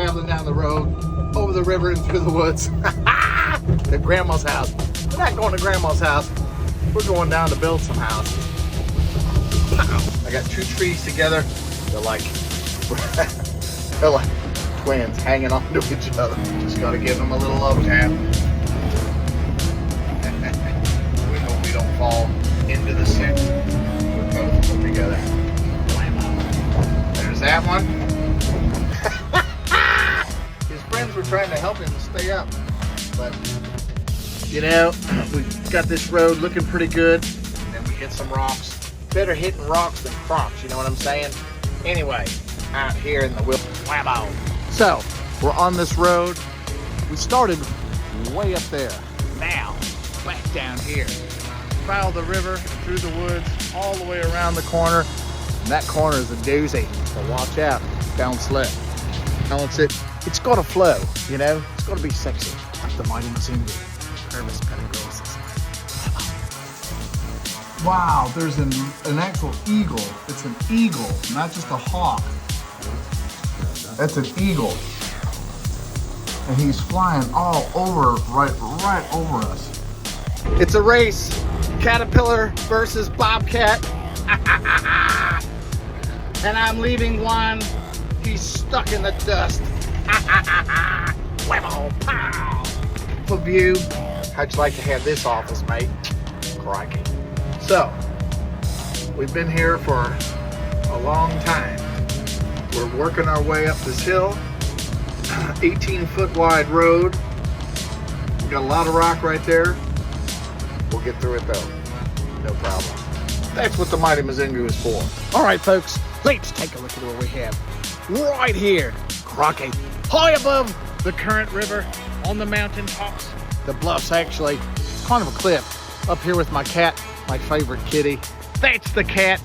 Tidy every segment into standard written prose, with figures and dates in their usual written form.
traveling down the road, over the river and through the woods. To Grandma's house. We're not going to Grandma's house. We're going down to build some houses. I got two trees together. They're like twins hanging on to each other. Just gotta give them a little love tap. We hope we don't fall into the sink with both of them together. There's that one. His friends were trying to help him to stay up, but you know, we got this road looking pretty good, and then we hit some rocks. Better hitting rocks than crocs, you know what I'm saying? Anyway, out here in the whammo. So, we're on this road. We started way up there. Now, back down here. Followed the river, through the woods, all the way around the corner. And that corner is a doozy, so watch out. Don't slip. Balance it. It's got to flow, you know? It's got to be sexy. Like the mighty Mzungu. Nervous Pentaglosis. Wow, there's an actual eagle. It's an eagle, not just a hawk. That's an eagle. And he's flying all over, right over us. It's a race. Caterpillar versus Bobcat. And I'm leaving one. He's stuck in the dust. Whammo, pow. For view. How'd you like to have this office, mate? Crikey. So, we've been here for a long time. We're working our way up this hill. 18-foot wide road. We got a lot of rock right there. We'll get through it though. No problem. That's what the mighty Mzungu is for. All right, folks, let's take a look at what we have right here. Crikey. High above the current river on the mountain tops. The bluffs actually, it's kind of a cliff. Up here with my cat, my favorite kitty. That's the cat.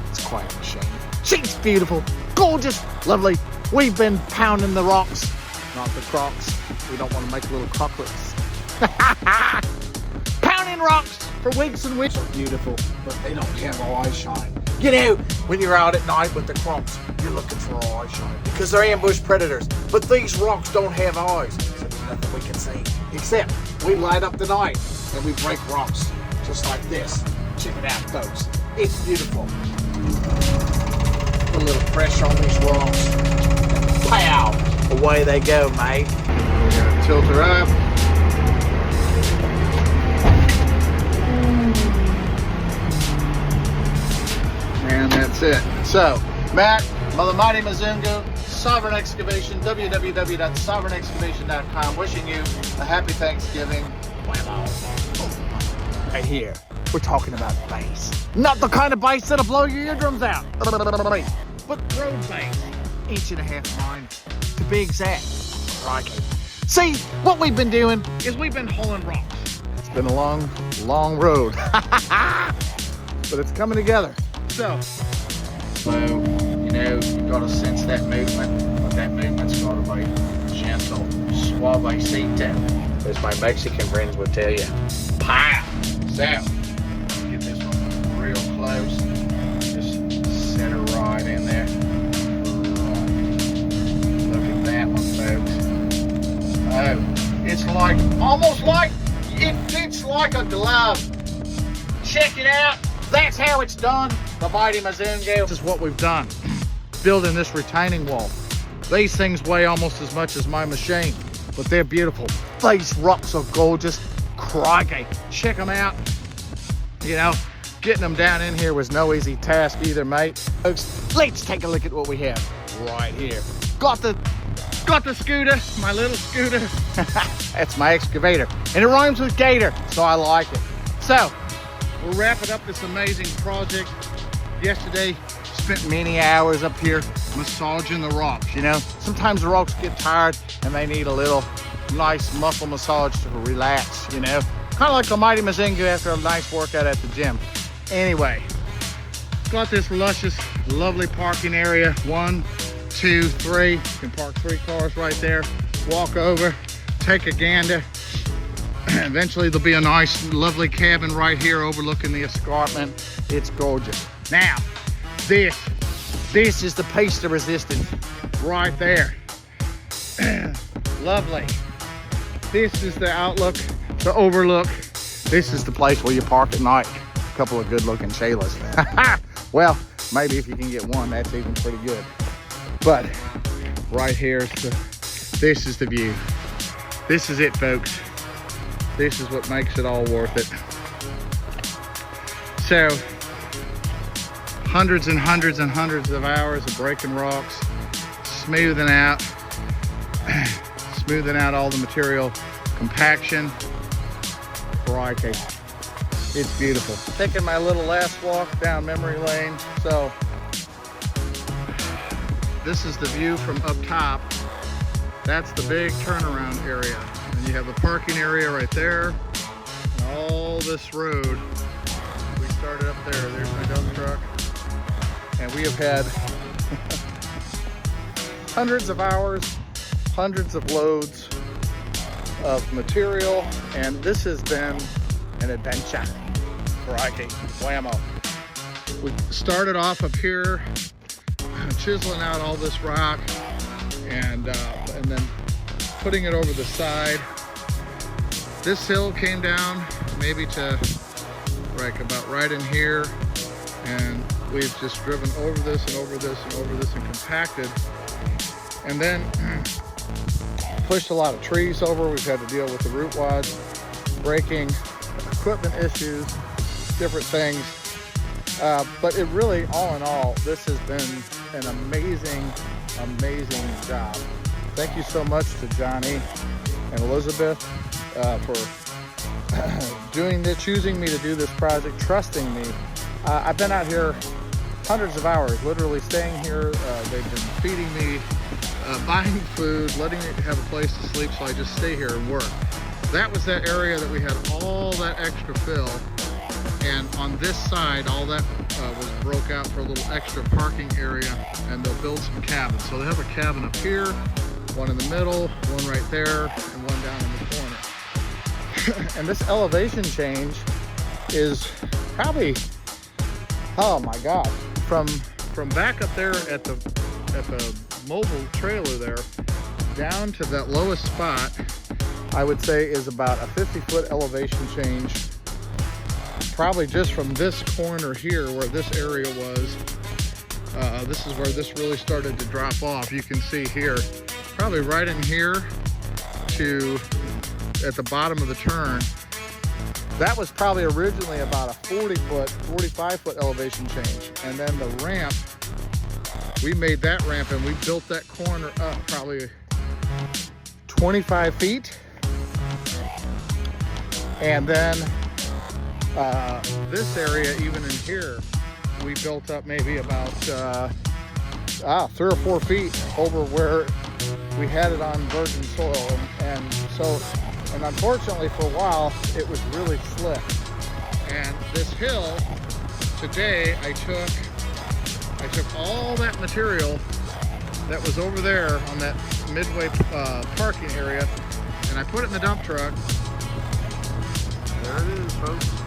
It's quite a machine. She's beautiful, gorgeous, lovely. We've been pounding the rocks, not the crocs. We don't want to make little crocklets. Pounding rocks for weeks and weeks. They're beautiful, but they don't have eye shine. Get out when you're out at night with the crocs. You're looking for eye shine because they're ambush predators. But these rocks don't have eyes, so there's nothing we can see. Except we light up the night and we break rocks just like this. Check it out, folks. It's beautiful. Put a little pressure on these rocks. Pow! Away they go, mate. We're gonna tilt her up. And that's it. So, Matt, Mother Mighty Mzungu, Sovereign Excavation, www.sovereignexcavation.com. Wishing you a happy Thanksgiving. Right here, we're talking about bass. Not the kind of bass that'll blow your eardrums out. But road bass. 1.5 line to be exact. Crikey. See, what we've been doing is we've been hauling rocks. It's been a long, long road. But it's coming together. So, you know, you've got to sense that movement. But that movement's got to be gentle, suavecito, as my Mexican friends would tell you. Pow! So, get this one real close. Just set her right in there. Look at that one, folks. Oh, it's like, almost like, it fits like a glove. Check it out. That's how it's done. The mighty Mzungu. This is what we've done. Building this retaining wall. These things weigh almost as much as my machine, but they're beautiful. These rocks are gorgeous. Crikey. Check them out. You know, getting them down in here was no easy task either, mate. Folks, let's take a look at what we have right here. Got the scooter, my little scooter. That's my excavator. And it rhymes with gator, so I like it. So, we're wrapping up this amazing project. Yesterday, spent many hours up here massaging the rocks, you know. Sometimes the rocks get tired and they need a little nice muscle massage to relax, you know. Kind of like the mighty Mzungu after a nice workout at the gym. Anyway, got this luscious, lovely parking area. 1, 2, 3. You can park 3 cars right there. Walk over, take a gander. Eventually there'll be a nice, lovely cabin right here overlooking the escarpment. It's gorgeous. Now, this is the pace to resistance right there. Lovely. This is the outlook, the overlook. This is the place where you park at night. A couple of good looking Shaylas. Well, maybe if you can get one, that's even pretty good. But right here, this is the view. This is it, folks. This is what makes it all worth it. So, hundreds and hundreds and hundreds of hours of breaking rocks, smoothing out all the material, compaction. Crikey, it's beautiful. Taking my little last walk down memory lane. So this is the view from up top. That's the big turnaround area. And you have a parking area right there. And all this road, we started up there. There's my dump truck. And we have had hundreds of hours, hundreds of loads of material, and this has been an adventure. Crikey, whammo. We started off up here, chiseling out all this rock, and then putting it over the side. This hill came down maybe to like about right in here, and we've just driven over this and over this and over this and compacted, and then pushed a lot of trees over. We've had to deal with the root wads, braking, equipment issues, different things. But it really, all in all, this has been an amazing, amazing job. Thank you so much to Johnny and Elizabeth for doing this, choosing me to do this project, trusting me. I've been out here hundreds of hours, literally staying here. They've been feeding me, buying food, letting me have a place to sleep, so I just stay here and work. That was that area that we had all that extra fill, and on this side, all that was broke out for a little extra parking area, and they'll build some cabins. So they have a cabin up here, one in the middle, one right there, and one down in the corner. And this elevation change is probably, oh my gosh, from back up there at the mobile trailer there down to that lowest spot, I would say is about a 50-foot elevation change. Probably just from this corner here where this area was, this is where this really started to drop off. You can see here, probably right in here to at the bottom of the turn. That was probably originally about a 40-foot, 45-foot elevation change. And then the ramp, we made that ramp and we built that corner up probably 25 feet. And then this area, even in here, we built up maybe about 3 or 4 feet over where we had it on virgin soil. And unfortunately for a while, it was really slick. And this hill, today I took all that material that was over there on that midway parking area, and I put it in the dump truck. There it is, folks.